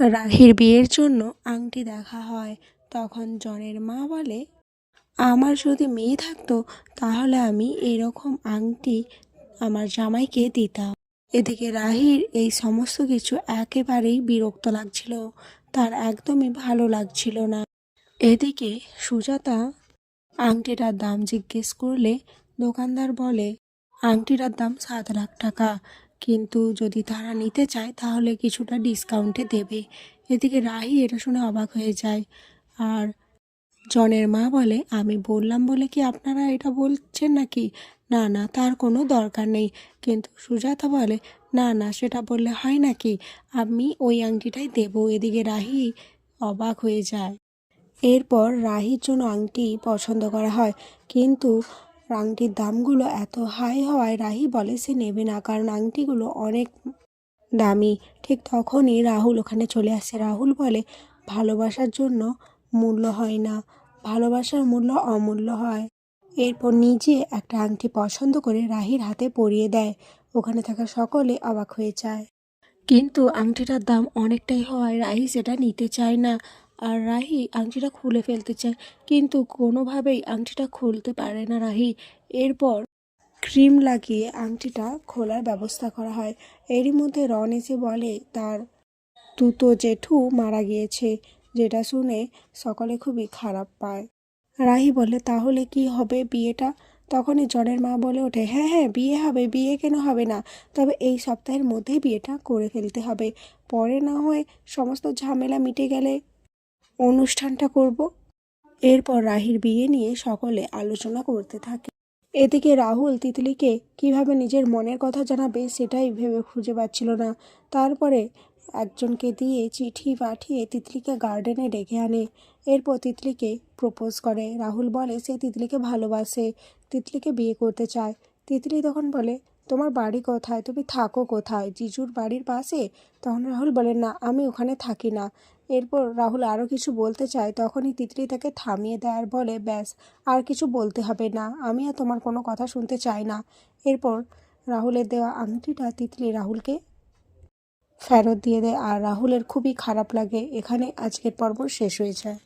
রাহির বিয়ের জন্য আংটি দেখা হয়। তখন জনের মা বলে, আমার যদি মেয়ে থাকতো তাহলে আমি এরকম আংটি আমার জামাইকে দিতাম। এদিকে রাহির এই সমস্ত কিছু একেবারেই বিরক্ত লাগছিল, তার একদমই ভালো লাগছিল না। এদিকে সুজাতা আংটিটার দাম জিজ্ঞেস করলে দোকানদার বলে আংটিটার দাম 7 লাখ টাকা, কিন্তু যদি তারা নিতে চায় তাহলে কিছুটা ডিসকাউন্টে দেবে। এদিকে রাহি এটা শুনে অবাক হয়ে যায়। আর জনের মা বলে, আমি বললাম বলে কি আপনারা এটা বলছেন নাকি? না না, তার কোনো দরকার নেই। কিন্তু সুজাতা বলে, না না, সেটা বললে হয় নাকি, আমি ওই আংটিটাই দেবো। এদিকে রাহি অবাক হয়ে যায়। এরপর রাহির জন্য আংটি পছন্দ করা হয়, কিন্তু আংটির দামগুলো এত হাই হওয়ায় রাহি বলে সে নেবে না, কারণ আংটিগুলো অনেক দামি। ঠিক তখনই রাহুল ওখানে চলে আসে। রাহুল বলে, ভালোবাসার জন্য মূল্য হয় না, ভালোবাসার মূল্য অমূল্য হয়। এরপর নিজে একটা আংটি পছন্দ করে রাহির হাতে পরিয়ে দেয়। ওখানে থাকা সকলে অবাক হয়ে যায়, কিন্তু আংটিটার দাম অনেকটাই হওয়ায় রাহি সেটা নিতে চায় না। আর রাহি আংটিটা খুলে ফেলতে চায়, কিন্তু কোনোভাবেই আংটিটা খুলতে পারে না রাহি। এরপর ক্রিম লাগিয়ে আংটিটা খোলার ব্যবস্থা করা হয়। এরই মধ্যে রন এসে বলে তার তুতো জেঠু মারা গিয়েছে, যেটা শুনে সকলে খুবই খারাপ পায়। রাহি বলে, তাহলে কি হবে বিয়েটা? তখনই জনের মা বলে ওঠে, হ্যাঁ হ্যাঁ, বিয়ে হবে, বিয়ে কেন হবে না, তবে এই সপ্তাহের মধ্যেই বিয়েটা করে ফেলতে হবে, পরে না হয় সমস্ত ঝামেলা মিটে গেলে অনুষ্ঠানটা করব। এরপর রাহির বিয়ে নিয়ে সকলে আলোচনা করতে থাকে। এদিকে রাহুল তিতলিকে কিভাবে নিজের মনের কথা জানাবে সেটাই ভেবে খুঁজে পাচ্ছিল না। তারপরে একজনকে দিয়ে চিঠি পাঠিয়ে তিতলিকে গার্ডেনে ডেকে আনে। এরপর তিতলিকে প্রপোজ করে। রাহুল বলে সে তিতলিকে ভালোবাসে, তিতলিকে বিয়ে করতে চায়। তিতলি তখন বলে, তোমার বাড়ি কোথায়, তুমি থাকো কোথায়, জিজুর বাড়ির পাশে? তখন রাহুল বলে, না, আমি ওখানে থাকি না। এরপর রাহুল আরও কিছু বলতে চায়, তখনই তিতলি তাকে থামিয়ে দেয় আর বলে, ব্যাস, আর কিছু বলতে হবে না, আমি আর তোমার কোনো কথা শুনতে চাই না। এরপর রাহুলের দেওয়া আংটিটা তিতলি রাহুলকে ফেরত দিয়ে দেয়, আর রাহুলের খুবই খারাপ লাগে। এখানে আজকের পর্ব শেষ হয়ে যায়।